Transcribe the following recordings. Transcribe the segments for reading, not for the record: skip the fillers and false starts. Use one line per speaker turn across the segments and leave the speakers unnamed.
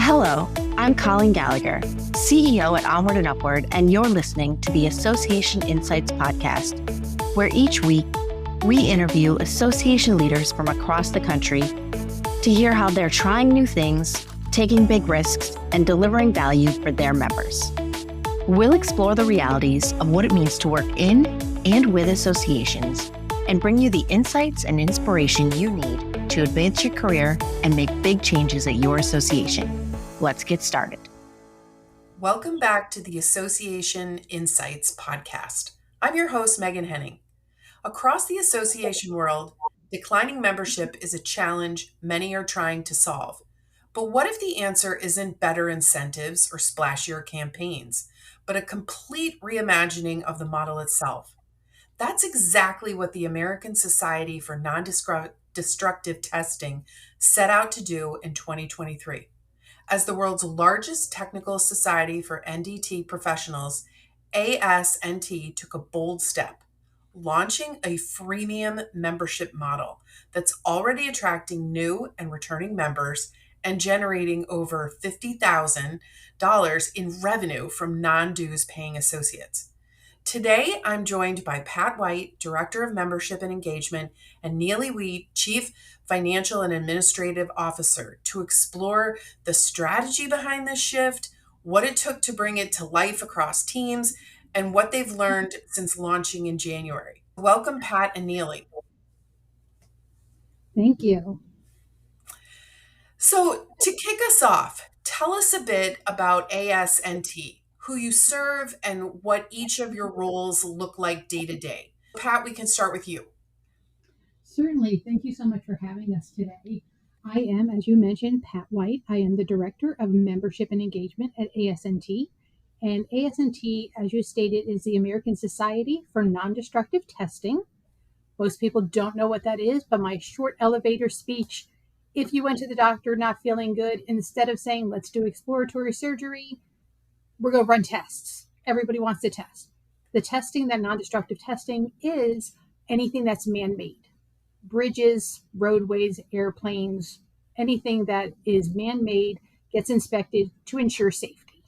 Hello, I'm Colleen Gallagher, CEO at Onward and Upward, and you're listening to the Association Insights podcast, where each week we interview association leaders from across the country to hear how they're trying new things, taking big risks, and delivering value for their members. We'll explore the realities of what it means to work in and with associations and bring you the insights and inspiration you need to advance your career and make big changes at your association. Let's get started.
Welcome back to the Association Insights podcast. I'm your host, Megan Henning. Across the association world, declining membership is a challenge many are trying to solve. But what if the answer isn't better incentives or splashier campaigns, but a complete reimagining of the model itself? That's exactly what the American Society for Non-Destructive Testing set out to do in 2023. As the world's largest technical society for NDT professionals, ASNT took a bold step, launching a freemium membership model that's already attracting new and returning members and generating over $50,000 in revenue from non-dues paying associates. Today, I'm joined by Pat White, Director of Membership and Engagement, and Nealy Wheat, Chief Financial and Administrative Officer, to explore the strategy behind this shift, what it took to bring it to life across teams, and what they've learned since launching in January. Welcome, Pat and Nealy.
Thank you.
So, to kick us off, tell us a bit about ASNT, who you serve, and what each of your roles look like day to day. Pat, we can start with you.
Certainly. Thank you so much for having us today. I am, as you mentioned, Pat White. I am the Director of Membership and Engagement at ASNT. And ASNT, as you stated, is the American Society for Non-Destructive Testing. Most people don't know what that is, but my short elevator speech, if you went to the doctor not feeling good, instead of saying, let's do exploratory surgery, we're going to run tests. Everybody wants to test. The testing, that non-destructive testing, is anything that's man-made. Bridges, roadways, airplanes, anything that is man-made gets inspected to ensure safety.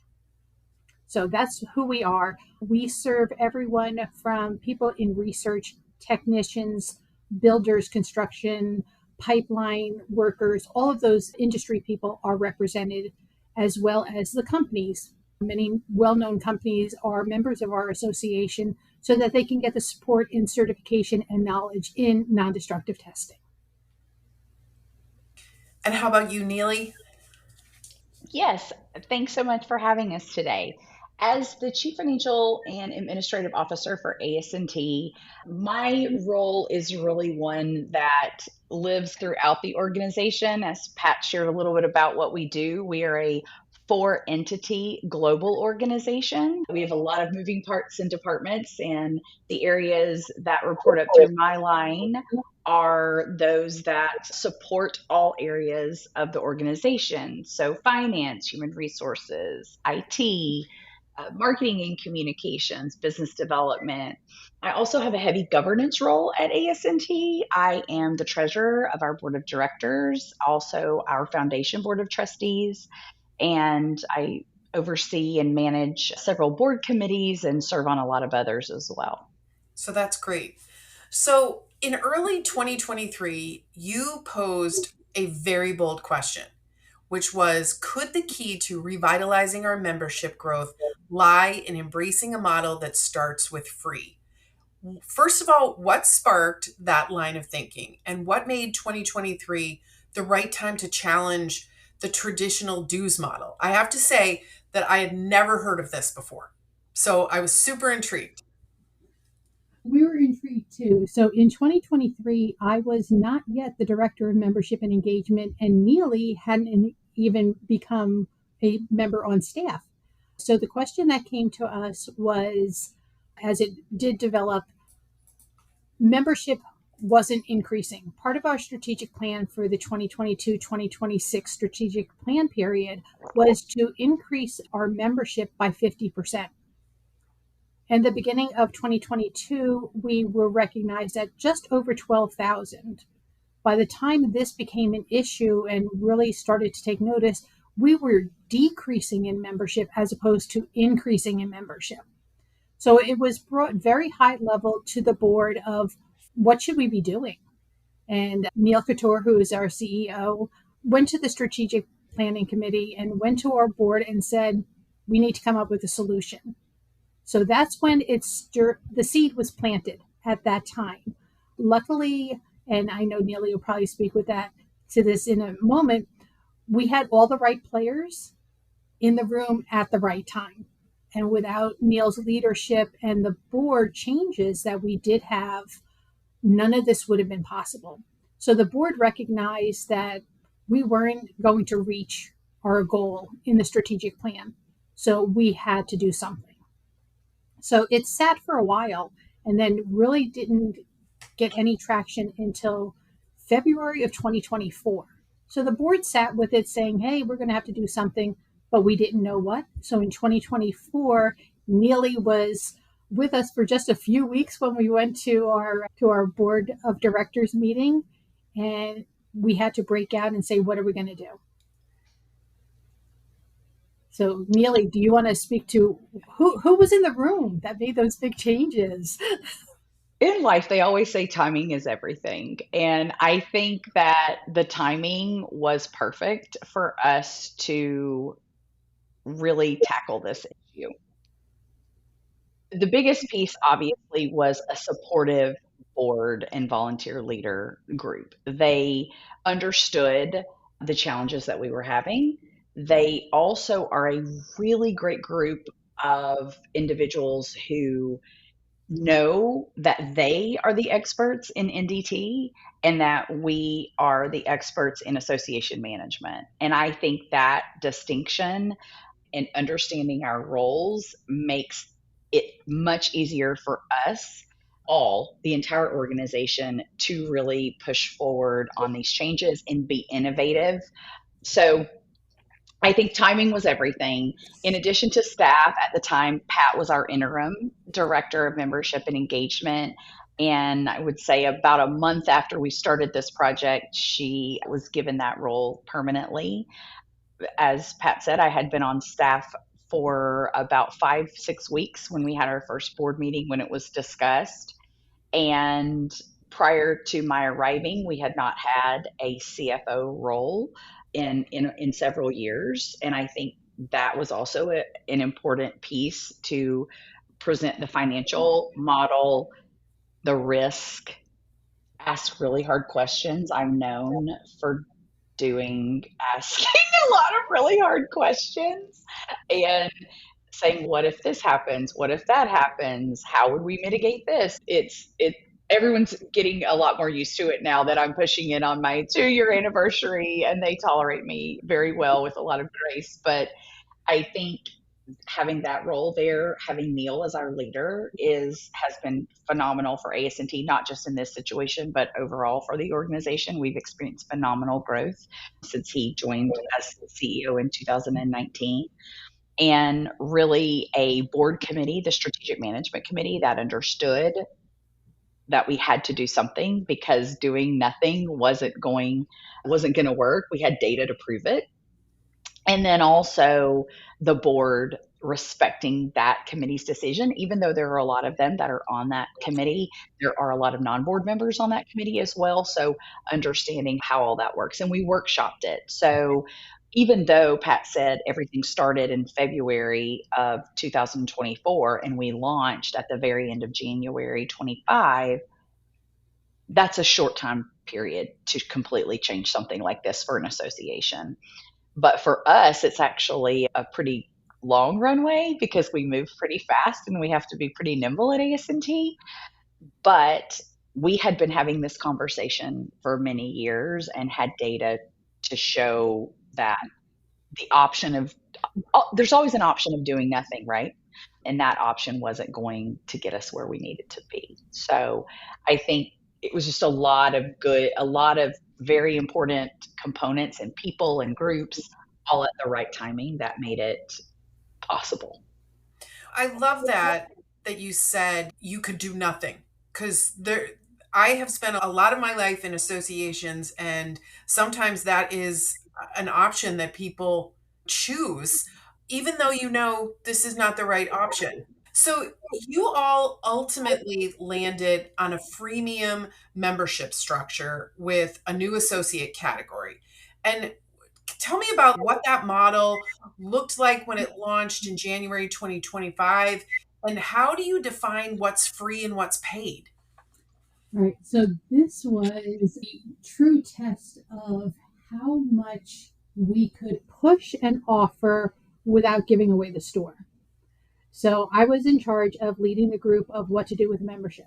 So that's who we are. We serve everyone from people in research, technicians, builders, construction, pipeline workers. All of those industry people are represented, as well as the companies. Many well-known companies are members of our association so that they can get the support in certification and knowledge in non-destructive testing.
And how about you, Nealy?
Yes, thanks so much for having us today. As the Chief Financial and Administrative Officer for ASNT, my role is really one that lives throughout the organization. As Pat shared a little bit about what we do, we are a 4-entity global organization. We have a lot of moving parts and departments, and the areas that report up through my line are those that support all areas of the organization. So finance, human resources, IT, marketing and communications, business development. I also have a heavy governance role at ASNT. I am the treasurer of our board of directors, also our foundation board of trustees, and I oversee and manage several board committees and serve on a lot of others as well.
So that's great. So in early 2023, you posed a very bold question, which was, could the key to revitalizing our membership growth lie in embracing a model that starts with free? First of all, what sparked that line of thinking, and what made 2023 the right time to challenge the traditional dues model? I have to say that I had never heard of this before, so I was super intrigued.
We were intrigued too. So in 2023, I was not yet the Director of Membership and Engagement, and Nealy hadn't even become a member on staff. So the question that came to us was, as it did develop, membership wasn't increasing. Part of our strategic plan for the 2022-2026 strategic plan period was to increase our membership by 50%. And the beginning of 2022, we were recognized at just over 12,000. By the time this became an issue and really started to take notice, we were decreasing in membership as opposed to increasing in membership. So it was brought very high level to the board of what should we be doing? And Neil Couture, who is our CEO, went to the strategic planning committee and went to our board and said, we need to come up with a solution. So that's when the seed was planted at that time. Luckily, and I know Neely will probably speak to this in a moment, we had all the right players in the room at the right time. And without Neil's leadership and the board changes that we did have, none of this would have been possible. So the board recognized that we weren't going to reach our goal in the strategic plan. So we had to do something. So it sat for a while and then really didn't get any traction until February of 2024. So the board sat with it saying, hey, we're going to have to do something, but we didn't know what. So in 2024, Neely was with us for just a few weeks when we went to our board of directors meeting, and we had to break out and say, what are we going to do? So Neely, do you want to speak to who was in the room that made those big changes?
In life, they always say timing is everything. And I think that the timing was perfect for us to really tackle this issue. The biggest piece, obviously, was a supportive board and volunteer leader group. They understood the challenges that we were having. They also are a really great group of individuals who know that they are the experts in NDT and that we are the experts in association management. And I think that distinction and understanding our roles makes it much easier for us all, the entire organization, to really push forward on these changes and be innovative. So I think timing was everything. In addition to staff, at the time, Pat was our interim director of membership and engagement. And I would say about a month after we started this project, she was given that role permanently. As Pat said, I had been on staff for about 5, 6 weeks when we had our first board meeting when it was discussed. And prior to my arriving, we had not had a CFO role in several years. And I think that was also an important piece to present the financial model, the risk, ask really hard questions. I'm known for asking a lot of really hard questions and saying, what if this happens? What if that happens? How would we mitigate this? Everyone's getting a lot more used to it now that I'm pushing it on my 2-year anniversary, and they tolerate me very well with a lot of grace. But I think having that role there, having Neil as our leader has been phenomenal for ASNT, not just in this situation, but overall for the organization. We've experienced phenomenal growth since he joined as CEO in 2019. And really a board committee, the strategic management committee, that understood that we had to do something because doing nothing wasn't going to work. We had data to prove it. And then also the board respecting that committee's decision, even though there are a lot of them that are on that committee, there are a lot of non-board members on that committee as well. So understanding how all that works. And we workshopped it. So even though Pat said everything started in February of 2024 and we launched at the very end of January 25, that's a short time period to completely change something like this for an association. But for us, it's actually a pretty long runway because we move pretty fast and we have to be pretty nimble at ASNT. But we had been having this conversation for many years and had data to show that there's always an option of doing nothing, right? And that option wasn't going to get us where we needed to be. So I think it was just a lot of very important components and people and groups all at the right timing that made it possible.
I love that you said you could do nothing, because I have spent a lot of my life in associations, and sometimes that is an option that people choose, even though you know this is not the right option. So you all ultimately landed on a freemium membership structure with a new associate category. And tell me about what that model looked like when it launched in January 2025, and how do you define what's free and what's paid?
Right. So this was a true test of how much we could push and offer without giving away the store. So I was in charge of leading the group of what to do with membership.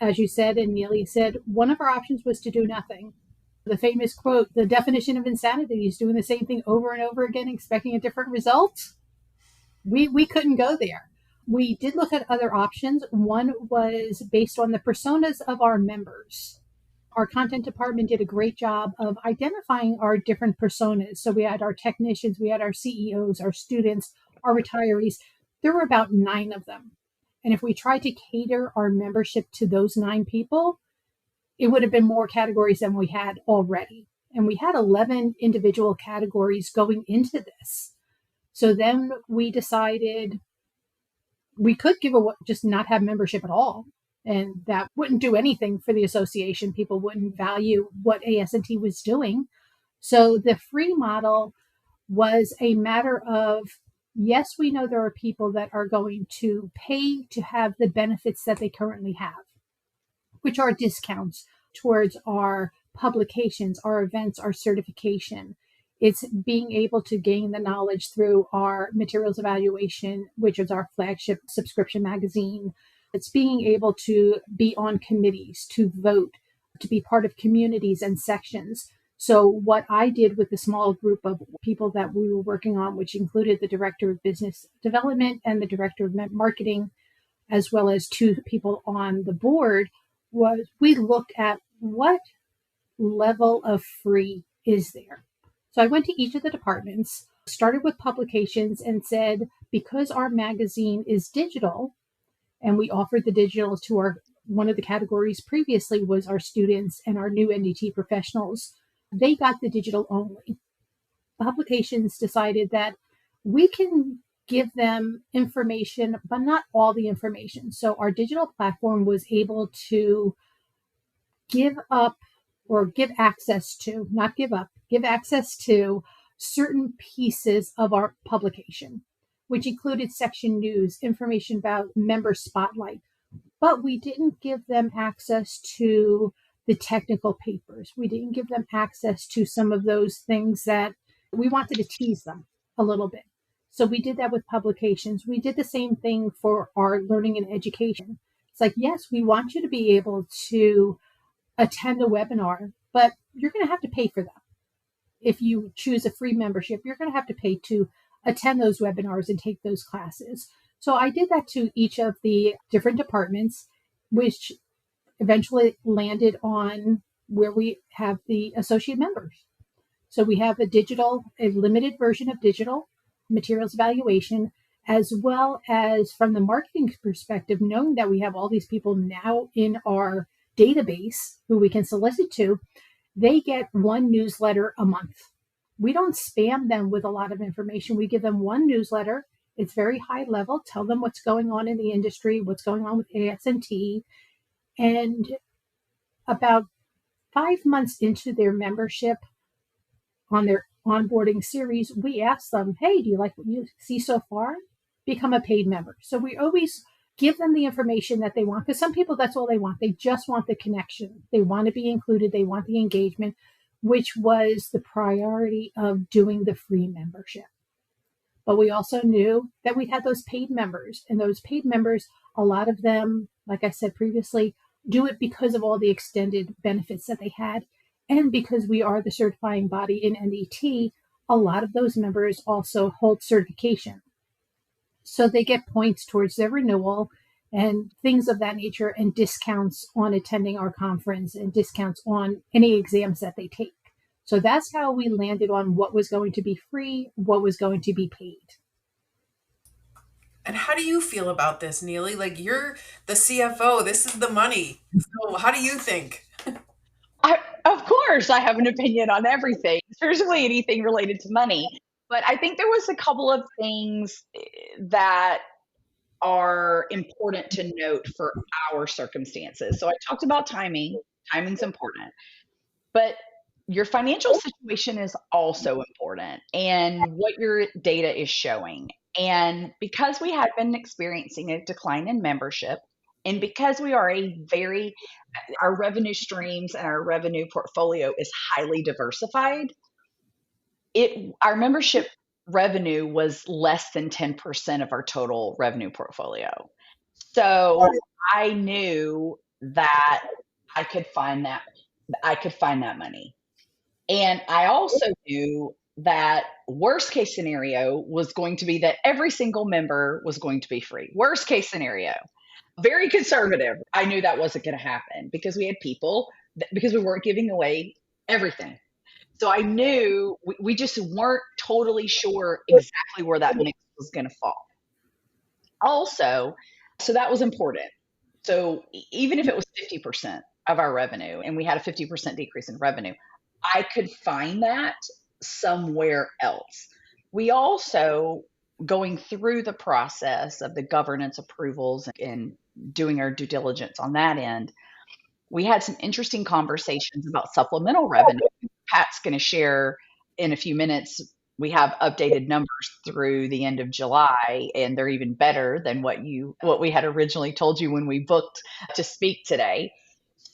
As you said, and Nealy said, one of our options was to do nothing. The famous quote, the definition of insanity is doing the same thing over and over again, expecting a different result. We couldn't go there. We did look at other options. One was based on the personas of our members. Our content department did a great job of identifying our different personas. So we had our technicians, we had our CEOs, our students, our retirees. There were about 9 of them. And if we tried to cater our membership to those 9 people, it would have been more categories than we had already. And we had 11 individual categories going into this. So then we decided we could just not have membership at all. And that wouldn't do anything for the association. People wouldn't value what ASNT was doing. So the free model was a matter of, yes, we know there are people that are going to pay to have the benefits that they currently have, which are discounts towards our publications, our events, our certification. It's being able to gain the knowledge through our materials evaluation, which is our flagship subscription magazine. It's being able to be on committees, to vote, to be part of communities and sections. So what I did with the small group of people that we were working on, which included the director of business development and the director of marketing, as well as 2 people on the board, was we looked at what level of free is there. So I went to each of the departments, started with publications, and said, because our magazine is digital, and we offered the digital to one of the categories previously was our students and our new NDT professionals, they got the digital only. Publications decided that we can give them information, but not all the information. So our digital platform was able to give up or give access to, not give up, give access to certain pieces of our publication, which included section news, information about member spotlight. But we didn't give them access to the technical papers. We didn't give them access to some of those things that we wanted to tease them a little bit. So we did that with publications. We did the same thing for our learning and education. It's like, yes, we want you to be able to attend a webinar, but you're going to have to pay for that. If you choose a free membership, you're going to have to pay to attend those webinars and take those classes. So I did that to each of the different departments, which eventually landed on where we have the associate members. So we have a limited version of digital materials evaluation, as well as from the marketing perspective, knowing that we have all these people now in our database who we can solicit to, they get 1 newsletter a month. We don't spam them with a lot of information. We give them 1 newsletter. It's very high level. Tell them what's going on in the industry, what's going on with ASNT. And about 5 months into their membership on their onboarding series, we ask them, hey, do you like what you see so far? Become a paid member. So we always give them the information that they want, because some people, that's all they want. They just want the connection. They want to be included. They want the engagement, which was the priority of doing the free membership. But we also knew that we had those paid members, and those paid members, a lot of them, like I said previously, do it because of all the extended benefits that they had. And because we are the certifying body in NDT, a lot of those members also hold certification. So they get points towards their renewal and things of that nature, and discounts on attending our conference and discounts on any exams that they take. So that's how we landed on what was going to be free, what was going to be paid.
And how do you feel about this, Nealy? Like, you're the CFO, this is the money. So how do you think?
Of course, I have an opinion on everything, especially anything related to money. But I think there was a couple of things that are important to note for our circumstances. So I talked about timing. Timing's important. But your financial situation is also important and what your data is showing. And because we have been experiencing a decline in membership, and because we are our revenue streams and our revenue portfolio is highly diversified, our membership revenue was less than 10% of our total revenue portfolio. So I knew that I could find that money. And I also knew that worst case scenario was going to be that every single member was going to be free. Worst case scenario. Very conservative. I knew that wasn't going to happen because we had because we weren't giving away everything. So I knew we just weren't totally sure exactly where that mix was going to fall. Also, so that was important. So even if it was 50% of our revenue and we had a 50% decrease in revenue, I could find that somewhere else. We also, going through the process of the governance approvals and doing our due diligence on that end, we had some interesting conversations about supplemental revenue. Pat's going to share in a few minutes. We have updated numbers through the end of July, and they're even better than what we had originally told you when we booked to speak today.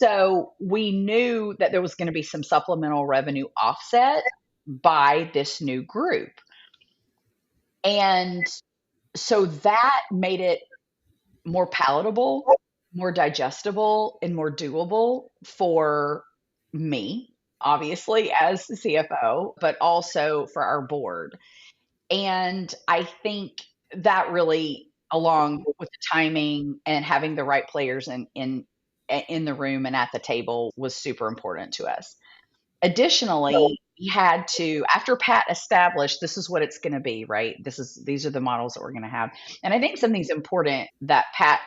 So we knew that there was going to be some supplemental revenue offset by this new group. And so that made it more palatable, more digestible, and more doable for me, obviously, as the CFO, but also for our board. And I think that really, along with the timing and having the right players in the room and at the table, was super important to us. Additionally, we had to, after Pat established this is what it's going to be, right? These are the models that we're going to have. And I think something's important that Pat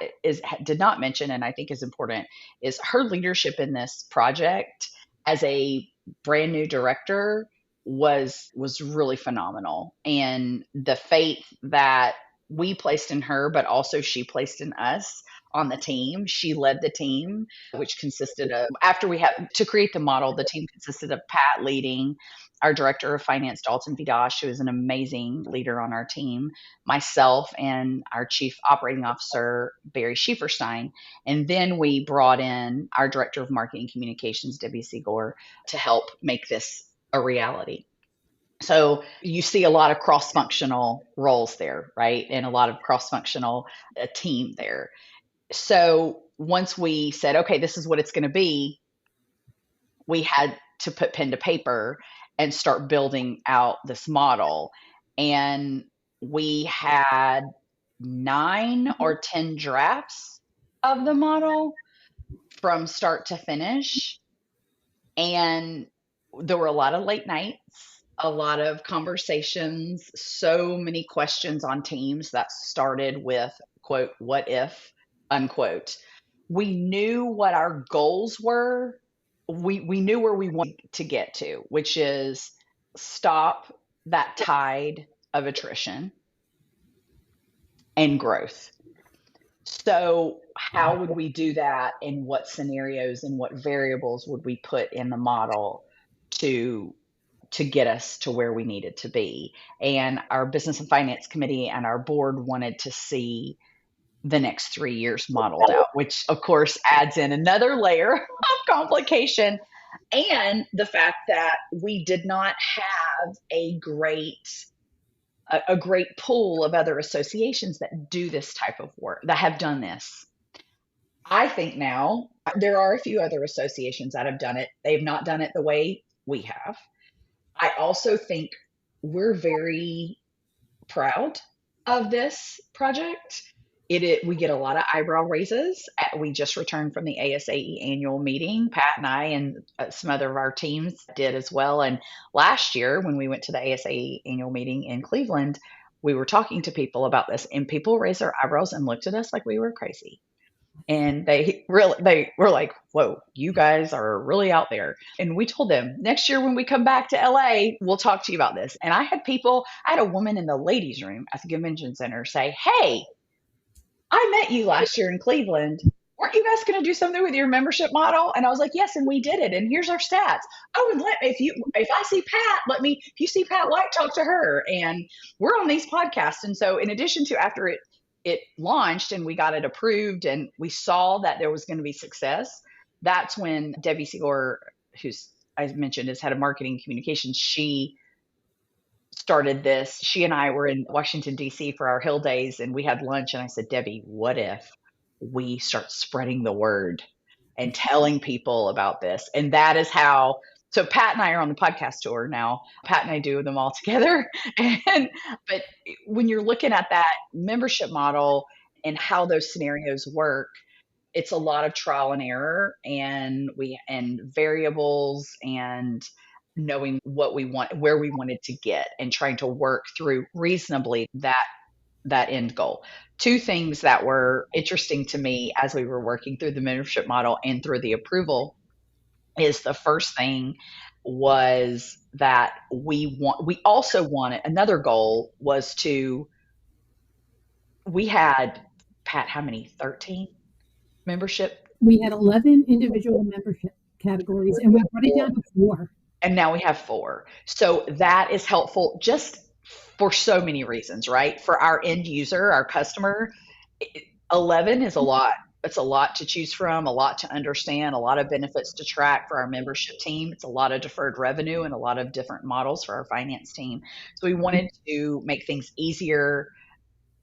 did not mention, and I think is important, is her leadership in this project as a brand new director was really phenomenal. And the faith that we placed in her, but also she placed in us on the team. She led the team, which consisted of, after we had to create the model, the team consisted of Pat leading, our director of finance, Dalton Vidash, who is an amazing leader on our team, myself, and our chief operating officer, Barry Schieferstein. And then we brought in our director of marketing communications, Debbie Seagore, to help make this a reality. So you see a lot of cross-functional roles there, right? And a lot of cross-functional team there. So once we said, okay, this is what it's going to be, we had to put pen to paper and start building out this model. And we had 9 or 10 drafts of the model from start to finish. And there were a lot of late nights, a lot of conversations, so many questions on teams that started with, quote, what if, unquote. We knew what our goals were. We knew where we wanted to get to, which is stop that tide of attrition and growth. So how would we do that? In what scenarios and what variables would we put in the model to get us to where we needed to be? And our business and finance committee and our board wanted to see the next 3 years modeled out, which of course adds in another layer of complication. And the fact that we did not have a great pool of other associations that do this type of work, that have done this. I think now there are a few other associations that have done it. They've not done it the way we have. I also think we're very proud of this project. We get a lot of eyebrow raises. We just returned from the ASAE annual meeting. Pat and I and some other of our teams did as well. And last year, when we went to the ASAE annual meeting in Cleveland, we were talking to people about this, and people raised their eyebrows and looked at us like we were crazy. And they were like, whoa, you guys are really out there. And we told them next year when we come back to LA, we'll talk to you about this. And I had a woman in the ladies' room at the convention center say, hey, I met you last year in Cleveland. Weren't you guys going to do something with your membership model? And I was like, yes, and we did it. And here's our stats. Oh, and if I see Pat, if you see Pat White, talk to her. And we're on these podcasts. And so in addition to after it launched and we got it approved and we saw that there was going to be success, that's when Debbie Siegler, who's I mentioned is head of marketing communications, she started this. She and I were in Washington, D.C. for our Hill Days, and we had lunch. And I said, Debbie, what if we start spreading the word and telling people about this? And that is how. So Pat and I are on the podcast tour now. Pat and I do them all together. But when you're looking at that membership model and how those scenarios work, it's a lot of trial and error and variables and knowing what we want, where we wanted to get and trying to work through reasonably that end goal. Two things that were interesting to me as we were working through the membership model and through the approval is the first thing was that we also wanted, another goal was we had, Pat, how many? 13 membership?
We had 11 individual membership categories, and we brought it down to 4.
And now we have 4. So that is helpful just for so many reasons, right? For our end user, our customer, 11 is a lot. It's a lot to choose from, a lot to understand, a lot of benefits to track for our membership team. It's a lot of deferred revenue and a lot of different models for our finance team. So we wanted to make things easier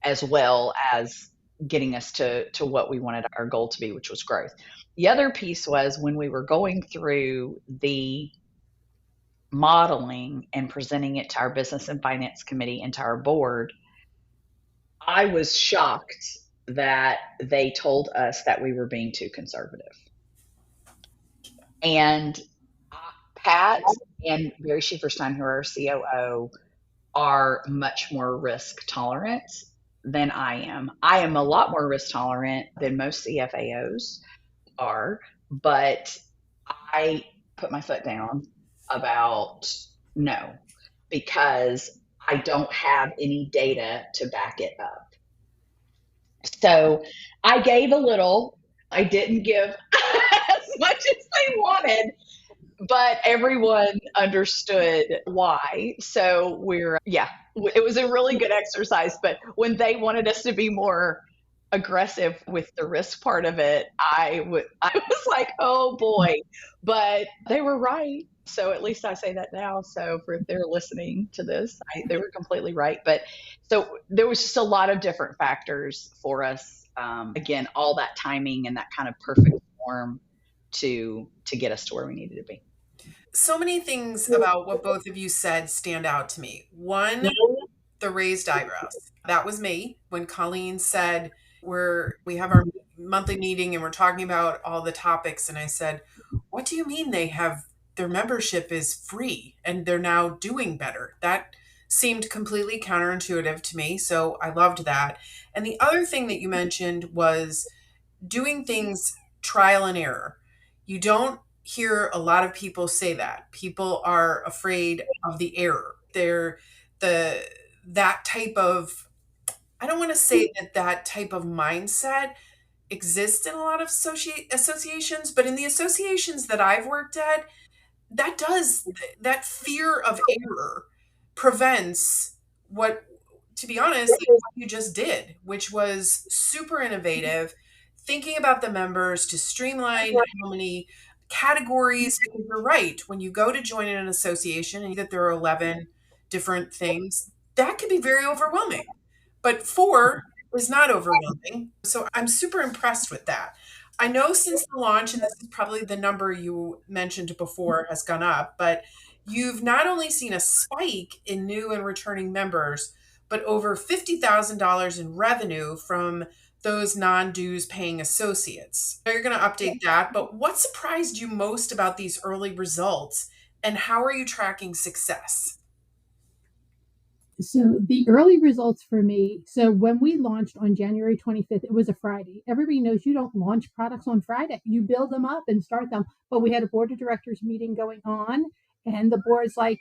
as well as getting us to what we wanted our goal to be, which was growth. The other piece was when we were going through the modeling and presenting it to our business and finance committee and to our board, I was shocked that they told us that we were being too conservative. And Pat and Barry Schieferstein, who are our COO, are much more risk tolerant than I am. I am a lot more risk tolerant than most CFAOs are, but I put my foot down about no, because I don't have any data to back it up. So I gave a little. I didn't give as much as they wanted, but everyone understood why. So it was a really good exercise. But when they wanted us to be more aggressive with the risk part of it, I was like, oh boy, but they were right. So at least I say that now. So if they're listening to this, they were completely right. But so there was just a lot of different factors for us. Again, all that timing and that kind of perfect form to get us to where we needed to be.
So many things about what both of you said stand out to me. One, the raised eyebrows. That was me when Colleen said we have our monthly meeting and we're talking about all the topics. And I said, what do you mean their membership is free and they're now doing better? That seemed completely counterintuitive to me. So I loved that. And the other thing that you mentioned was doing things trial and error. You don't hear a lot of people say that. People are afraid of the error. That type of, I don't want to say that type of mindset exists in a lot of associations, but in the associations that I've worked at, that fear of error prevents what, to be honest, what you just did, which was super innovative, thinking about the members to streamline how many categories. Because you're right, when you go to join an association and that there are 11 different things, that can be very overwhelming. But 4 is not overwhelming. So I'm super impressed with that. I know since the launch, and this is probably the number you mentioned before has gone up, but you've not only seen a spike in new and returning members, but over $50,000 in revenue from those non-dues paying associates. You're going to update that, but what surprised you most about these early results, and how are you tracking success?
So the early results for me, so when we launched on January 25th, it was a Friday. Everybody knows you don't launch products on Friday. You build them up and start them. But we had a board of directors meeting going on, and the board's like,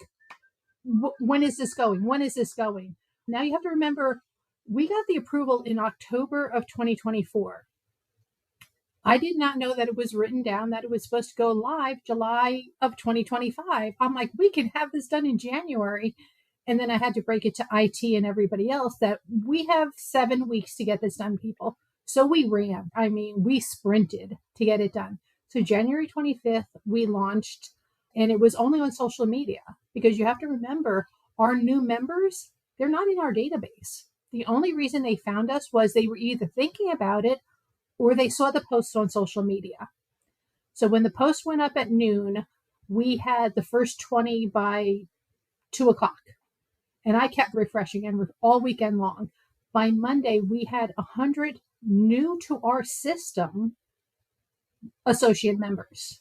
when is this going? When is this going? Now you have to remember, we got the approval in October of 2024. I did not know that it was written down that it was supposed to go live July of 2025. I'm like, we can have this done in January. And then I had to break it to IT and everybody else that we have 7 weeks to get this done, people. So we ran. I mean, we sprinted to get it done. So January 25th, we launched, and it was only on social media because you have to remember our new members, they're not in our database. The only reason they found us was they were either thinking about it or they saw the post on social media. So when the post went up at noon, we had the first 20 by 2 o'clock. And I kept refreshing and all weekend long. By Monday, we had 100 new to our system associate members.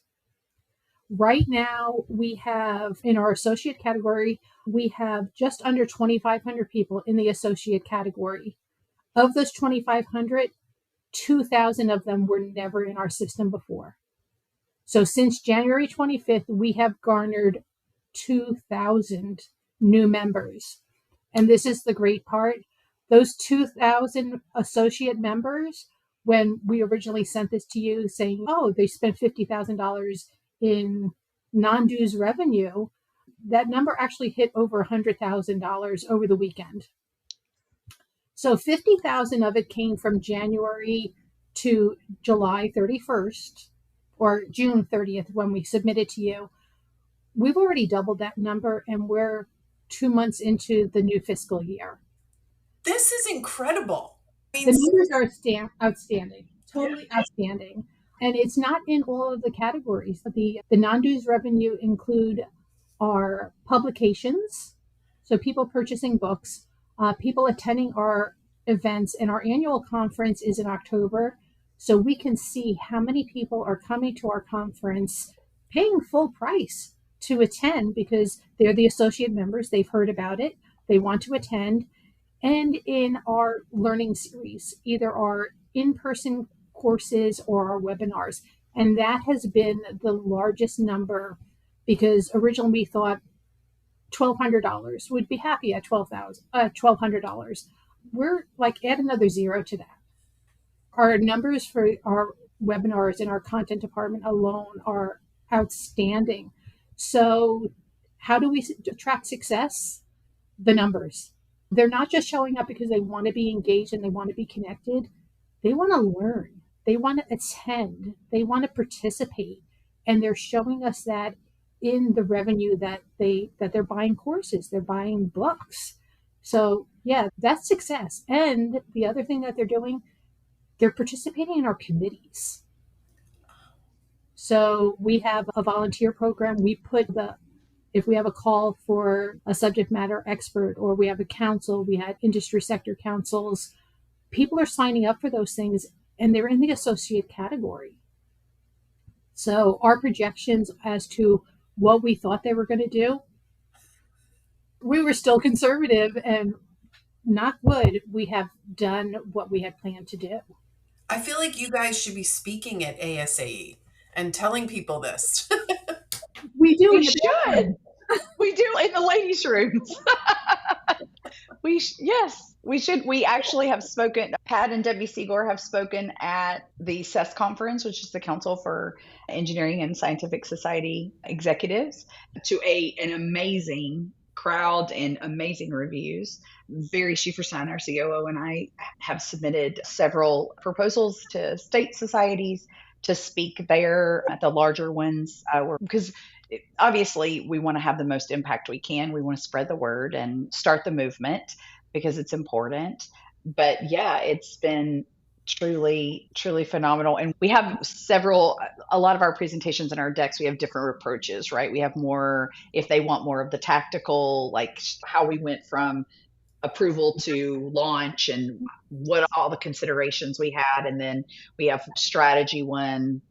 Right now, we have in our associate category, we have just under 2,500 people in the associate category. Of those 2,500, 2,000 of them were never in our system before. So since January 25th, we have garnered 2,000 new members. And this is the great part. Those 2,000 associate members, when we originally sent this to you saying, oh, they spent $50,000 in non-dues revenue, that number actually hit over $100,000 over the weekend. So 50,000 of it came from January to July 31st or June 30th when we submitted to you. We've already doubled that number and we're 2 months into the new fiscal year.
This is incredible.
The numbers are outstanding, totally outstanding. And it's not in all of the categories. The non-dues revenue include our publications, so people purchasing books, people attending our events, and our annual conference is in October. So we can see how many people are coming to our conference paying full price to attend because they're the associate members. They've heard about it. They want to attend. And in our learning series, either our in-person courses or our webinars. And that has been the largest number because originally we thought $1,200 would be happy at $1,200. We're like, add another zero to that. Our numbers for our webinars in our content department alone are outstanding. So how do we track success? The numbers. They're not just showing up because they want to be engaged and they want to be connected. They want to learn. They want to attend. They want to participate. And they're showing us that in the revenue that they're buying courses, they're buying books. So yeah, that's success. And the other thing that they're doing, they're participating in our committees. So we have a volunteer program. If we have a call for a subject matter expert or we have a council, we had industry sector councils, people are signing up for those things and they're in the associate category. So our projections as to what we thought they were going to do, we were still conservative and knock wood, we have done what we had planned to do.
I feel like you guys should be speaking at ASAE and telling people this.
We do.
We should. We do in the ladies' rooms. Yes, we should. We actually have spoken, Pat and Debbie Seegor have spoken at the CES conference, which is the Council for Engineering and Scientific Society Executives, to an amazing crowd and amazing reviews. Barry Schieferstein, our COO, and I have submitted several proposals to state societies to speak there at the larger ones, because obviously we want to have the most impact we can. We want to spread the word and start the movement because it's important. But yeah, it's been truly, truly phenomenal. And we have a lot of our presentations and our decks, we have different approaches, right? We have more, if they want more of the tactical, like how we went from approval to launch and what all the considerations we had. And then we have strategy one,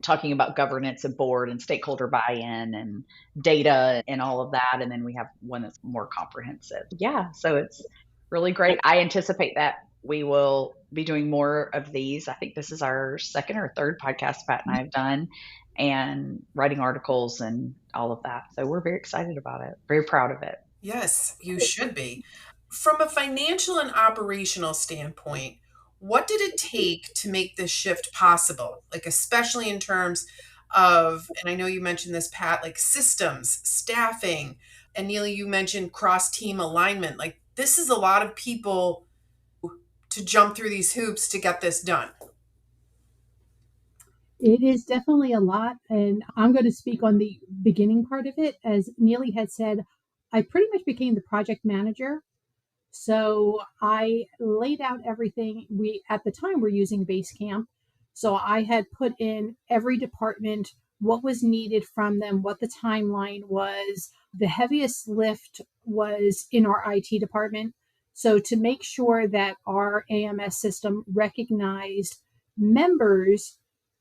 talking about governance and board and stakeholder buy-in and data and all of that. And then we have one that's more comprehensive. Yeah, so it's really great. I anticipate that we will be doing more of these. I think this is our second or third podcast Pat and I have done, and writing articles and all of that. So we're very excited about it, very proud of it.
Yes, you should be. From a financial and operational standpoint, what did it take to make this shift possible? Like, especially in terms of, and I know you mentioned this, Pat, like systems, staffing, and Nealy, you mentioned cross team alignment. Like, this is a lot of people to jump through these hoops to get this done.
It is definitely a lot. And I'm going to speak on the beginning part of it. As Nealy had said, I pretty much became the project manager. So I laid out everything. We, at the time, were using Basecamp. So I had put in every department, what was needed from them, what the timeline was. The heaviest lift was in our IT department. So to make sure that our AMS system recognized members,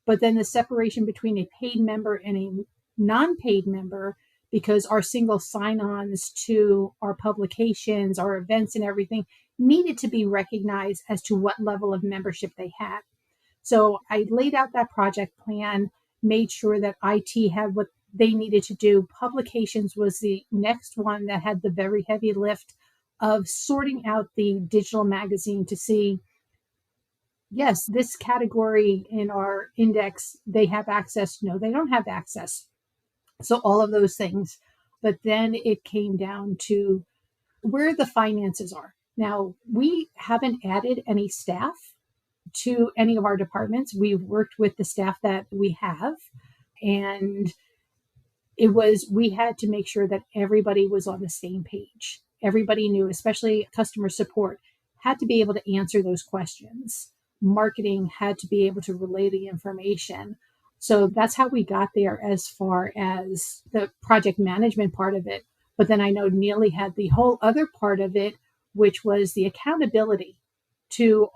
but then the separation between a paid member and a non-paid member, because our single sign-ons to our publications, our events and everything needed to be recognized as to what level of membership they had. So I laid out that project plan, made sure that IT had what they needed to do. Publications was the next one that had the very heavy lift of sorting out the digital magazine to see, yes, this category in our index, they have access. No, they don't have access. So all of those things. But then it came down to where the finances are. Now, we haven't added any staff to any of our departments. We've worked with the staff that we have. And we had to make sure that everybody was on the same page. Everybody knew, especially customer support, had to be able to answer those questions. Marketing had to be able to relay the information. So that's how we got there as far as the project management part of it. But then I know Nealy had the whole other part of it, which was the accountability to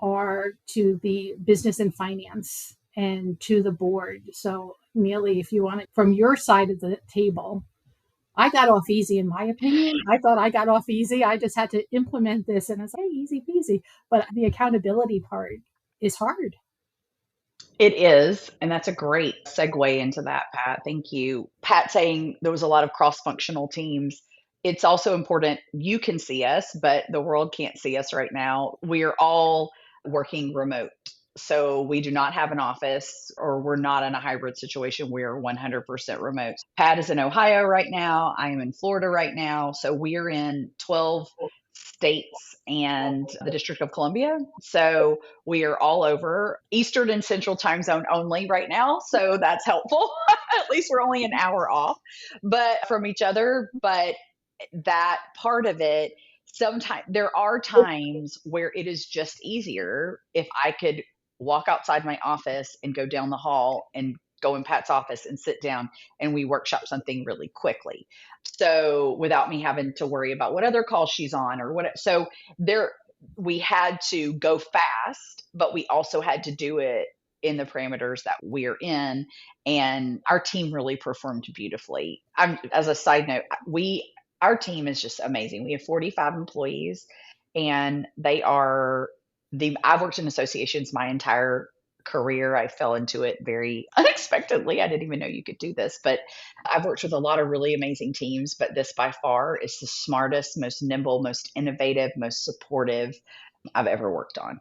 the business and finance and to the board. So Nealy, if you want it from your side of the table, I got off easy in my opinion. I thought I got off easy. I just had to implement this and it's like, hey, easy peasy. But the accountability part is hard.
It is. And that's a great segue into that, Pat. Thank you. Pat saying there was a lot of cross functional teams. It's also important you can see us, but the world can't see us right now. We are all working remote. So we do not have an office, or we're not in a hybrid situation. We are 100% remote. Pat is in Ohio right now. I am in Florida right now. So we are in 12 states and the District of Columbia. So we are all over Eastern and Central time zone only right now. So that's helpful. At least we're only an hour off but from each other. But that part of it, sometimes there are times where it is just easier if I could walk outside my office and go down the hall and go in Pat's office and sit down and we workshop something really quickly. So without me having to worry about what other call she's on or what. So there, we had to go fast, but we also had to do it in the parameters that we're in. And our team really performed beautifully. As a side note, our team is just amazing. We have 45 employees and I've worked in associations my entire career. I fell into it very unexpectedly. I didn't even know you could do this, but I've worked with a lot of really amazing teams, but this by far is the smartest, most nimble, most innovative, most supportive I've ever worked on.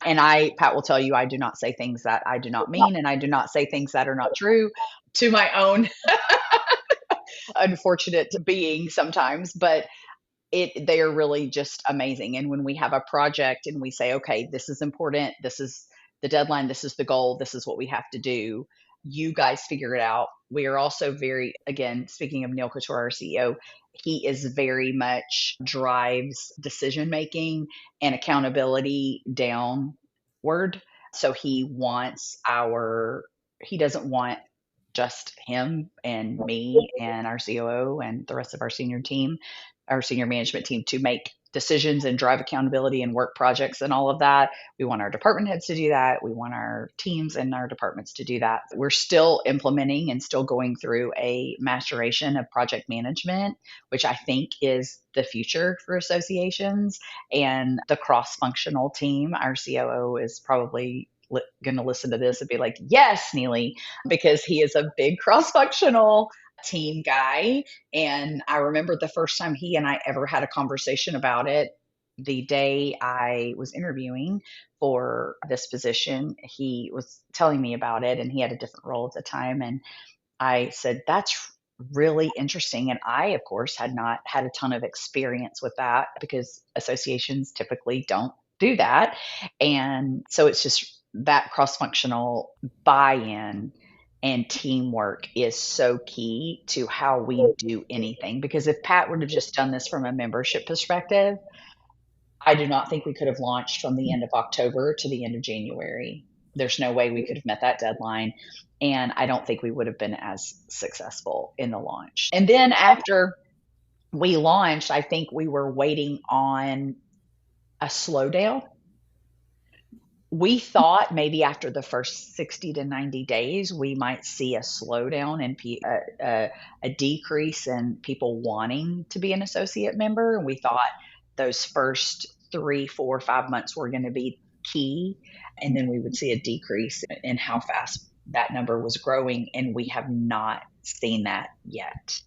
And Pat will tell you, I do not say things that I do not mean, and I do not say things that are not true to my own unfortunate being sometimes, but they are really just amazing. And when we have a project and we say, okay, this is important, this is the deadline, this is the goal, this is what we have to do, you guys figure it out. We are also very, again, speaking of Neil Couture, our CEO, he is very much drives decision making and accountability downward. So he doesn't want just him and me and our COO and the rest of our senior team, our senior management team, to make decisions and drive accountability and work projects and all of that. We want our department heads to do that. We want our teams and our departments to do that. We're still implementing and still going through a maturation of project management, which I think is the future for associations. And the cross-functional team, our COO is probably going to listen to this and be like, yes, Nealy, because he is a big cross-functional team guy. And I remember the first time he and I ever had a conversation about it, the day I was interviewing for this position, he was telling me about it and he had a different role at the time. And I said, that's really interesting. And I, of course, had not had a ton of experience with that because associations typically don't do that. And so it's just that cross-functional buy-in and teamwork is so key to how we do anything. Because if Pat would have just done this from a membership perspective, I do not think we could have launched from the end of October to the end of January. There's no way we could have met that deadline. And I don't think we would have been as successful in the launch. And then after we launched, I think we were waiting on a slowdown. We thought maybe after the first 60 to 90 days, we might see a slowdown and a decrease in people wanting to be an associate member. And we thought those first 3, 4, 5 months were going to be key. And then we would see a decrease in how fast that number was growing. And we have not seen that yet.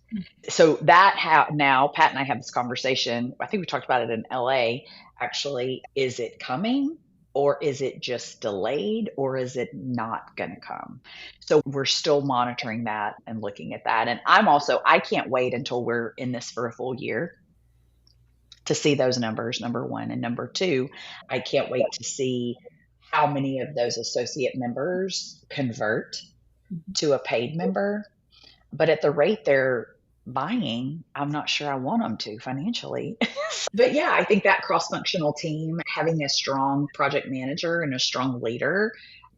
So now Pat and I have this conversation. I think we talked about it in LA, actually. Is it coming? Or is it just delayed, or is it not going to come? So we're still monitoring that and looking at that. And I can't wait until we're in this for a full year to see those numbers, number one. And number two, I can't wait to see how many of those associate members convert to a paid member. But at the rate they're buying, I'm not sure I want them to financially. But yeah, I think that cross-functional team, having a strong project manager and a strong leader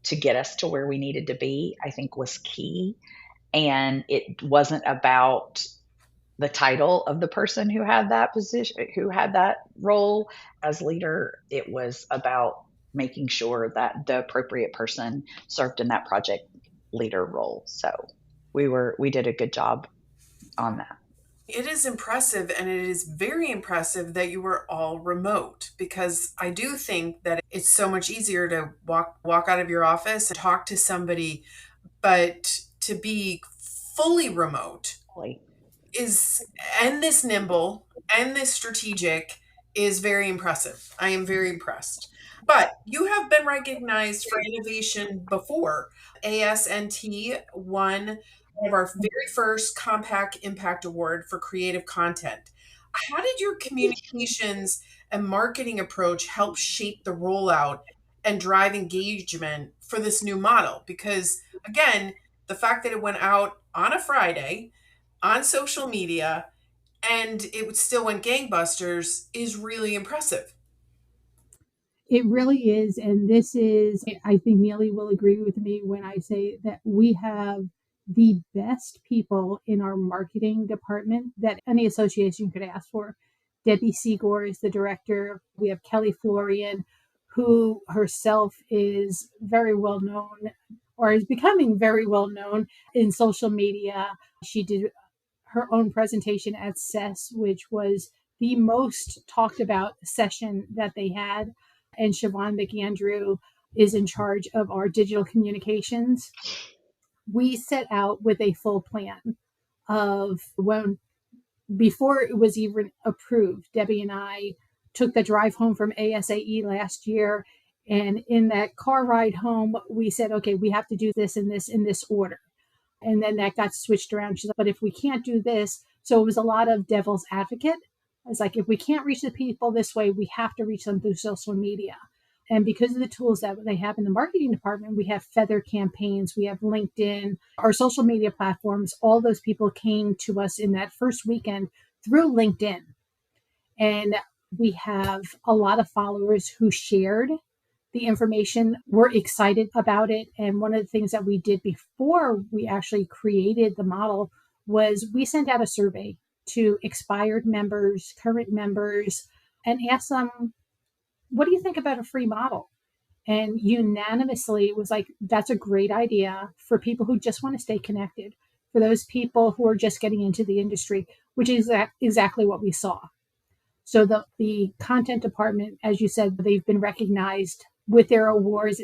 to get us to where we needed to be, I think was key. And it wasn't about the title of the person who had that position, who had that role as leader. It was about making sure that the appropriate person served in that project leader role. So we did a good job on that.
It is impressive, and it is very impressive that you were all remote, because I do think that it's so much easier to walk out of your office and talk to somebody, but to be fully remote and this nimble and this strategic is very impressive. I am very impressed. But you have been recognized for innovation before. ASNT won one of our very first Compact Impact Award for creative content. How did your communications and marketing approach help shape the rollout and drive engagement for this new model? Because again, the fact that it went out on a Friday on social media and it still went gangbusters is really impressive.
It really is. And this is, I think Nealy will agree with me when I say that we have the best people in our marketing department that any association could ask for. Debbie Seagore is the director. We have Kelly Florian, who herself is very well known, or is becoming very well known in social media. She did her own presentation at CES, which was the most talked about session that they had. And Siobhan McAndrew is in charge of our digital communications. We set out with a full plan of when, before it was even approved, Debbie and I took the drive home from ASAE last year. And in that car ride home, we said, okay, we have to do this and this in this order. And then that got switched around. She's like, but if we can't do this, so it was a lot of devil's advocate. It's like, if we can't reach the people this way, we have to reach them through social media. And because of the tools that they have in the marketing department, we have Feather campaigns, we have LinkedIn, our social media platforms. All those people came to us in that first weekend through LinkedIn. And we have a lot of followers who shared the information, were excited about it. And one of the things that we did before we actually created the model was we sent out a survey to expired members, current members, and asked them, what do you think about a free model? And unanimously it was like, that's a great idea for people who just want to stay connected, for those people who are just getting into the industry, which is exactly what we saw. So the content department, as you said, they've been recognized with their awards.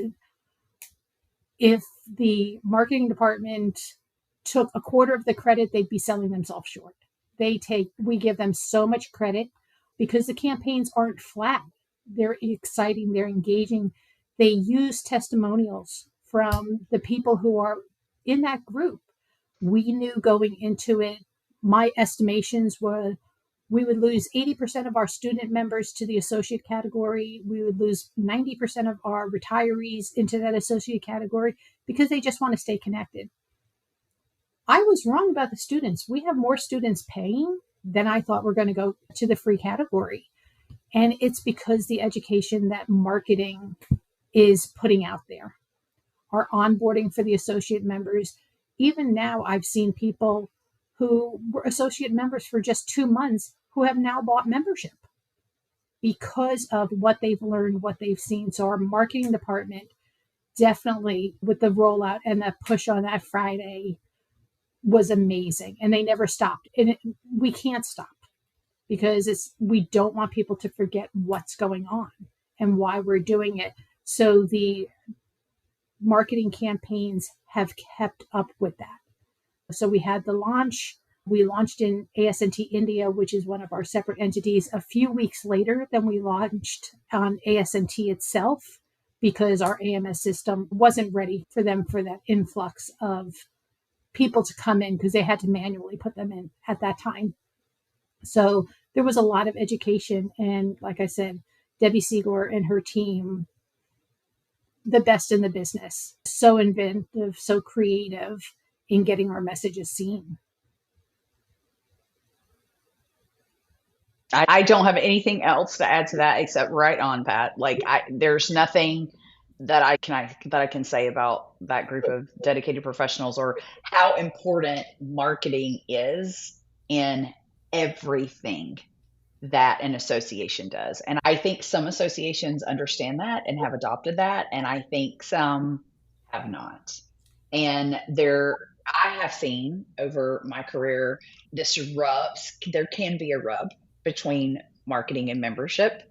If the marketing department took a quarter of the credit, they'd be selling themselves short. We give them so much credit because the campaigns aren't flat. They're exciting, they're engaging. They use testimonials from the people who are in that group. We knew going into it, my estimations were we would lose 80% of our student members to the associate category. We would lose 90% of our retirees into that associate category because they just want to stay connected. I was wrong about the students. We have more students paying than I thought were going to go to the free category. And it's because the education that marketing is putting out there. Our onboarding for the associate members, even now I've seen people who were associate members for just 2 months who have now bought membership because of what they've learned, what they've seen. So our marketing department definitely, with the rollout and the push on that Friday, was amazing. And they never stopped. And we can't stop because we don't want people to forget what's going on and why we're doing it. So the marketing campaigns have kept up with that. So we had the launch. We launched in ASNT India, which is one of our separate entities, a few weeks later than we launched on ASNT itself, because our AMS system wasn't ready for them for that influx of people to come in because they had to manually put them in at that time. So there was a lot of education. And like I said, Debbie Siegler and her team, the best in the business, so inventive, so creative in getting our messages seen.
I don't have anything else to add to that except right on, Pat. Like there's nothing that I can say about that group of dedicated professionals or how important marketing is in everything that an association does. And I think some associations understand that and have adopted that, and I think some have not. And I have seen over my career, there can be a rub between marketing and membership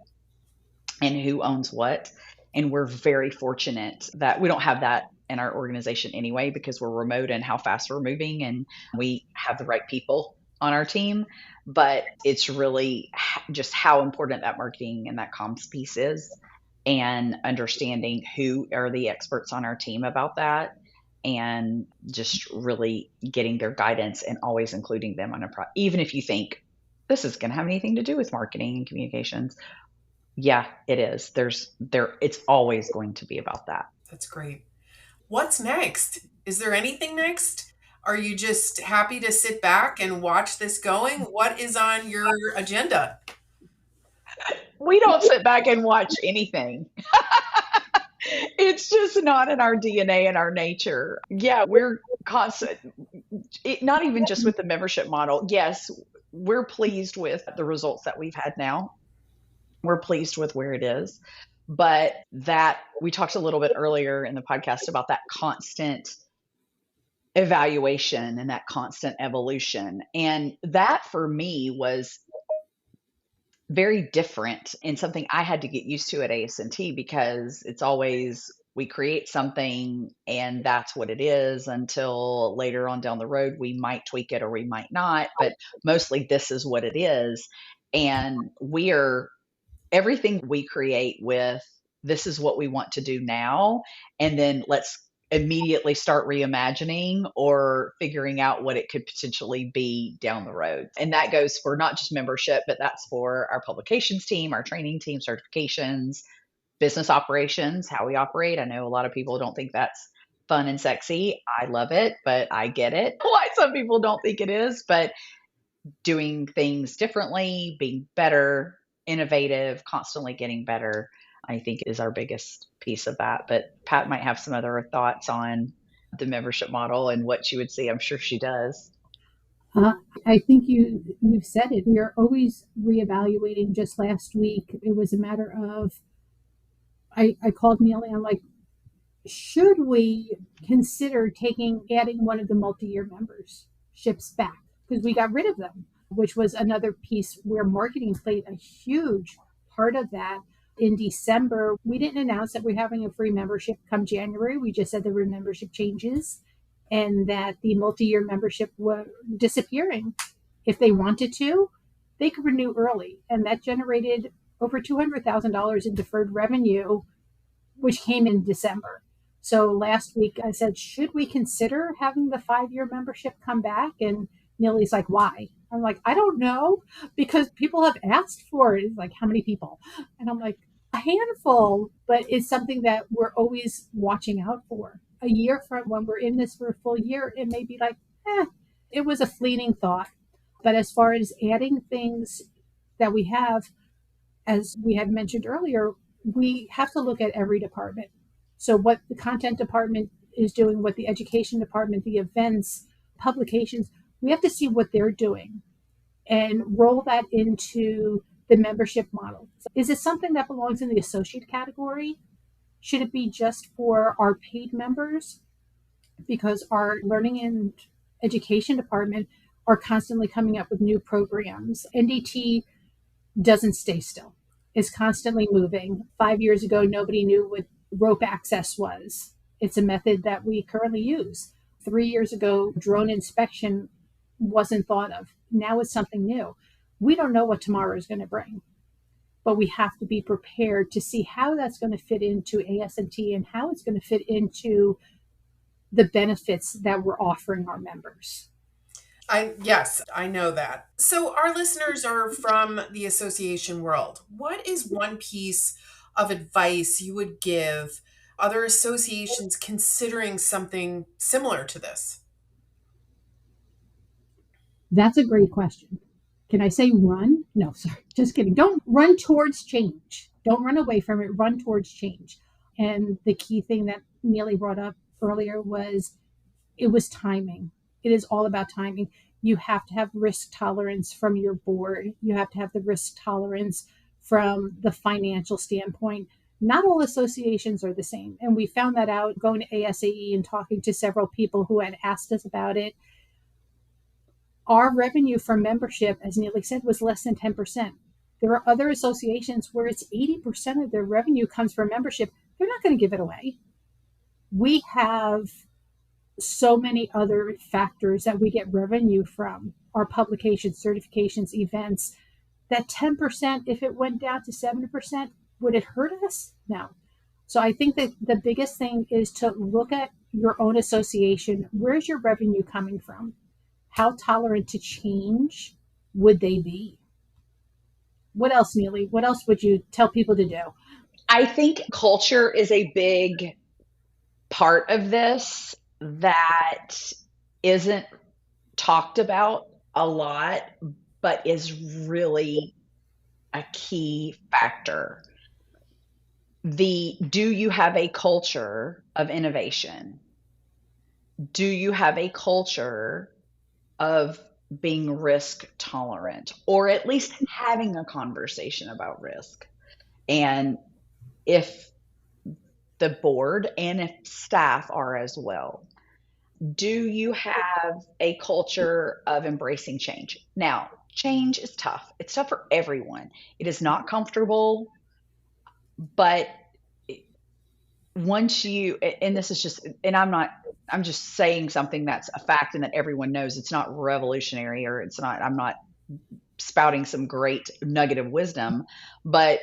and who owns what. And we're very fortunate that we don't have that in our organization anyway, because we're remote and how fast we're moving and we have the right people on our team. But it's really just how important that marketing and that comms piece is, and understanding who are the experts on our team about that, and just really getting their guidance and always including them on even if you think this is going to have anything to do with marketing and communications. Yeah, it is. It's always going to be about that.
That's great. What's next? Is there anything next? Are you just happy to sit back and watch this going? What is on your agenda?
We don't sit back and watch anything. It's just not in our DNA and our nature. Yeah, we're constant, not even just with the membership model. Yes, we're pleased with the results that we've had now. We're pleased with where it is. But that we talked a little bit earlier in the podcast about that constant evaluation and that constant evolution. And that for me was very different and something I had to get used to at ASNT, because it's always we create something and that's what it is until later on down the road we might tweak it or we might not, but mostly this is what it is. And everything we create with, this is what we want to do now, and then let's immediately start reimagining or figuring out what it could potentially be down the road. And that goes for not just membership, but that's for our publications team, our training team, certifications, business operations, how we operate. I know a lot of people don't think that's fun and sexy. I love it, but I get it. Why some people don't think it is, but doing things differently, being better, innovative, constantly getting better, I think is our biggest piece of that. But Pat might have some other thoughts on the membership model and what she would see. I'm sure she does.
I think you've said it. We are always reevaluating. Just last week, it was a matter of I called Nealy. I'm like, should we consider adding one of the multi-year memberships back because we got rid of them, which was another piece where marketing played a huge part of that. In December, we didn't announce that we're having a free membership come January. We just said there were membership changes and that the multi-year membership were disappearing. If they wanted to, they could renew early, and that generated over $200,000 in deferred revenue, which came in December. So last week I said, should we consider having the 5-year membership come back? And Nealy's like, why? I'm like, I don't know, because people have asked for it. It's like, how many people? And I'm like, a handful, but it's something that we're always watching out for. A year from when we're in this for a full year, it may be like, it was a fleeting thought. But as far as adding things that we have, as we had mentioned earlier, we have to look at every department. So what the content department is doing, what the education department, the events, publications, we have to see what they're doing and roll that into the membership model. Is it something that belongs in the associate category? Should it be just for our paid members? Because our learning and education department are constantly coming up with new programs. NDT doesn't stay still. It's constantly moving. 5 years ago, nobody knew what rope access was. It's a method that we currently use. 3 years ago, drone inspection wasn't thought of. Now it's something new. We don't know what tomorrow is going to bring, but we have to be prepared to see how that's going to fit into ASNT and how it's going to fit into the benefits that we're offering our members.
Yes, I know that. So our listeners are from the association world. What is one piece of advice you would give other associations considering something similar to this?
That's a great question. Can I say run? No, sorry, just kidding. Don't run towards change. Don't run away from it. Run towards change. And the key thing that Nealy brought up earlier was it was timing. It is all about timing. You have to have risk tolerance from your board. You have to have the risk tolerance from the financial standpoint. Not all associations are the same. And we found that out going to ASAE and talking to several people who had asked us about it. Our revenue from membership, as Nealy said, was less than 10%. There are other associations where it's 80% of their revenue comes from membership. They're not going to give it away. We have so many other factors that we get revenue from, our publications, certifications, events, that 10%, if it went down to 7%, would it hurt us? No. So I think that the biggest thing is to look at your own association. Where's your revenue coming from? How tolerant to change would they be? What else, Nealy? What else would you tell people to do?
I think culture is a big part of this that isn't talked about a lot, but is really a key factor. Do you have a culture of innovation? Do you have a culture of being risk tolerant, or at least having a conversation about risk? And if the board and if staff are as well, do you have a culture of embracing change? Now, change is tough. It's tough for everyone. It is not comfortable, but once you, and this is just, and I'm just saying something that's a fact and that everyone knows. It's not revolutionary, or I'm not spouting some great nugget of wisdom, but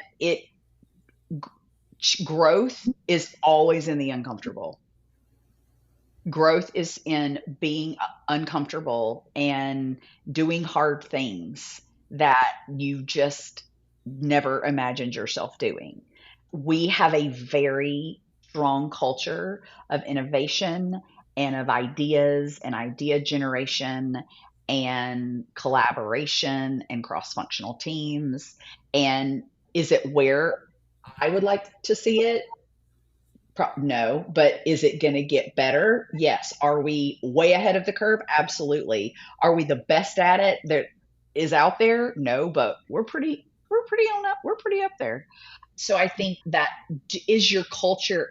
growth is always in the uncomfortable. Growth is in being uncomfortable and doing hard things that you just never imagined yourself doing. We have a very strong culture of innovation and of ideas and idea generation and collaboration and cross-functional teams. And is it where I would like to see it? No, but is it going to get better? Yes. Are we way ahead of the curve? Absolutely. Are we the best at it that is out there? No, but we're pretty up there. So I think that is your culture.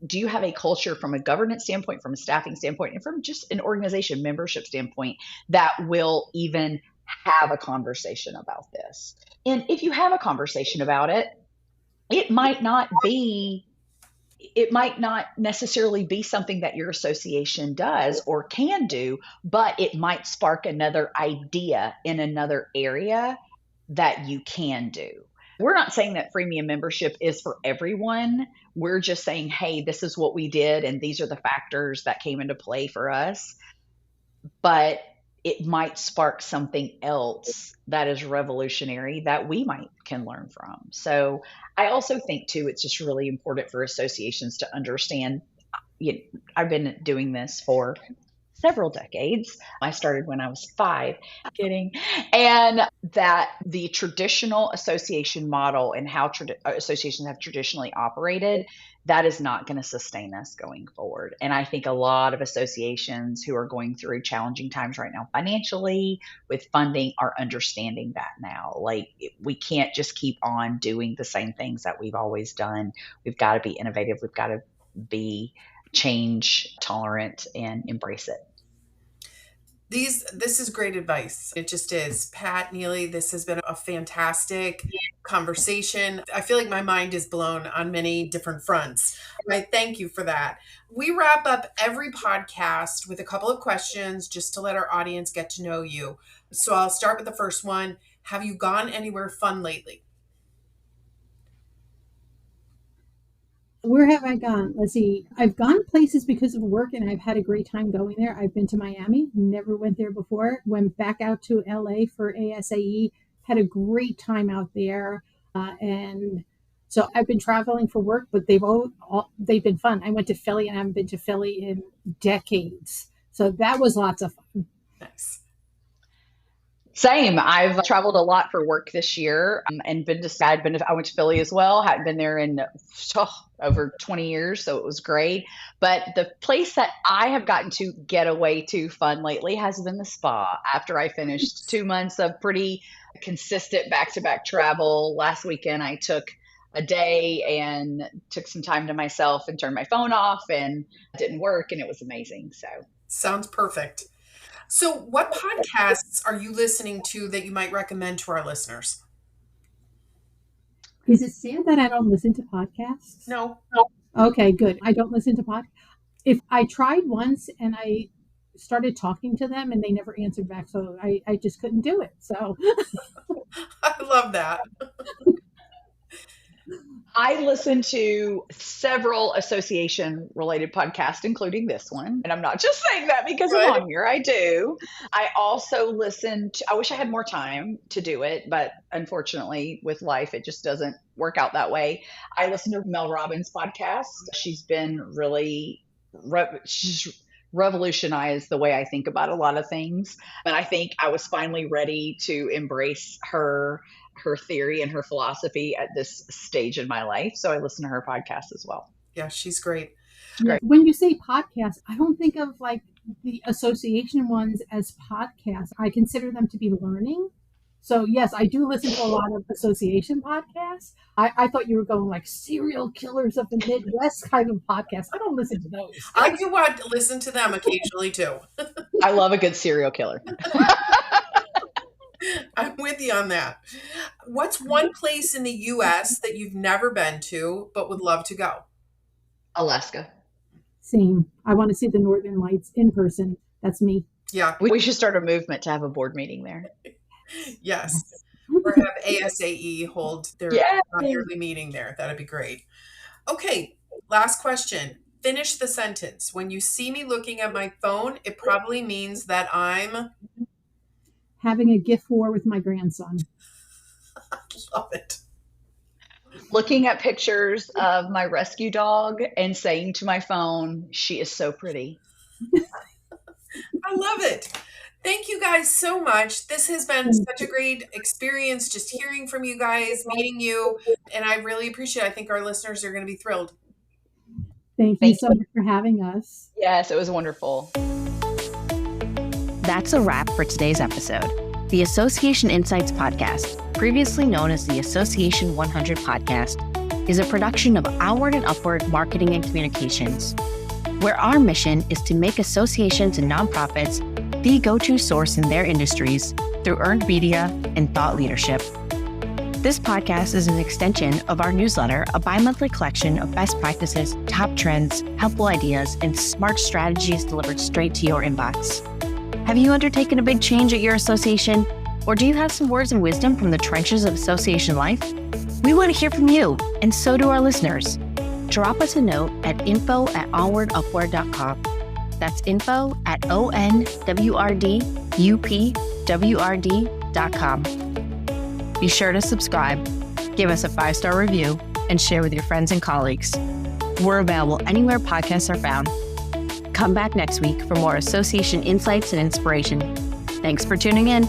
Do you have a culture from a governance standpoint, from a staffing standpoint, and from just an organization membership standpoint that will even have a conversation about this? And if you have a conversation about it, it might not be it might not necessarily be something that your association does or can do, but it might spark another idea in another area that you can do. We're not saying that freemium membership is for everyone. We're just saying, hey, this is what we did, and these are the factors that came into play for us. But it might spark something else that is revolutionary that we can learn from. So I also think too, it's just really important for associations to understand, I've been doing this for several decades. I started when I was 5, kidding. And that the traditional association model and how associations have traditionally operated, that is not going to sustain us going forward. And I think a lot of associations who are going through challenging times right now financially with funding are understanding that now. Like, we can't just keep on doing the same things that we've always done. We've got to be innovative. We've got to be change tolerant and embrace it.
This is great advice. It just is. Pat, Nealy, this has been a fantastic conversation. I feel like my mind is blown on many different fronts. I thank you for that. We wrap up every podcast with a couple of questions just to let our audience get to know you. So I'll start with the first one. Have you gone anywhere fun lately?
Where have I gone? Let's see. I've gone places because of work and I've had a great time going there. I've been to Miami, never went there before. Went back out to LA for ASAE, had a great time out there. And so I've been traveling for work, but they've been fun. I went to Philly and I haven't been to Philly in decades. So that was lots of fun.
Nice.
Same. I've traveled a lot for work this year, and I went to Philly as well. Hadn't been there in over 20 years, so it was great. But the place that I have gotten to get away to fun lately has been the spa. After I finished 2 months of pretty consistent back-to-back travel, last weekend I took a day and took some time to myself and turned my phone off, and it didn't work, and it was amazing. So
sounds perfect. So what podcasts are you listening to that you might recommend to our listeners?
Is it sad that I don't listen to podcasts?
No.
Okay, good. I don't listen to podcasts. If I tried once and I started talking to them and they never answered back, so I just couldn't do it. So
I love that.
I listen to several association related podcasts, including this one. And I'm not just saying that because I'm on here. I do. I also I wish I had more time to do it, but unfortunately with life, it just doesn't work out that way. I listen to Mel Robbins' podcast. She's been she's revolutionized the way I think about a lot of things. But I think I was finally ready to embrace her theory and her philosophy at this stage in my life. So I listen to her podcast as well.
Yeah, she's great.
Great. When you say podcast, I don't think of like the association ones as podcasts. I consider them to be learning. So yes, I do listen to a lot of association podcasts. I thought you were going like serial killers of the Midwest kind of podcasts. I don't listen to those.
I do want to listen to them occasionally too.
I love a good serial killer.
I'm with you on that. What's one place in the U.S. that you've never been to but would love to go?
Alaska.
Same. I want to see the Northern Lights in person. That's me.
Yeah.
We should start a movement to have a board meeting there.
Yes. Or have ASAE hold their yearly meeting there. That'd be great. Okay. Last question. Finish the sentence. When you see me looking at my phone, it probably means that I'm
having a gift war with my grandson.
I love it.
Looking at pictures of my rescue dog and saying to my phone, she is so pretty.
I love it. Thank you guys so much. This has been such a great experience just hearing from you guys, meeting you, and I really appreciate it. I think our listeners are going to be thrilled.
Thank you
Thank
so much for having us.
Yes, it was wonderful.
That's a wrap for today's episode. The Association Insights Podcast, previously known as the Association 100 Podcast, is a production of Onward and Upward Marketing and Communications, where our mission is to make associations and nonprofits the go-to source in their industries through earned media and thought leadership. This podcast is an extension of our newsletter, a bi-monthly collection of best practices, top trends, helpful ideas, and smart strategies delivered straight to your inbox. Have you undertaken a big change at your association? Or do you have some words of wisdom from the trenches of association life? We want to hear from you, and so do our listeners. Drop us a note at info@onwardupward.com. That's info@onwardupward.com. Be sure to subscribe, give us a 5-star review, and share with your friends and colleagues. We're available anywhere podcasts are found. Come back next week for more association insights and inspiration. Thanks for tuning in.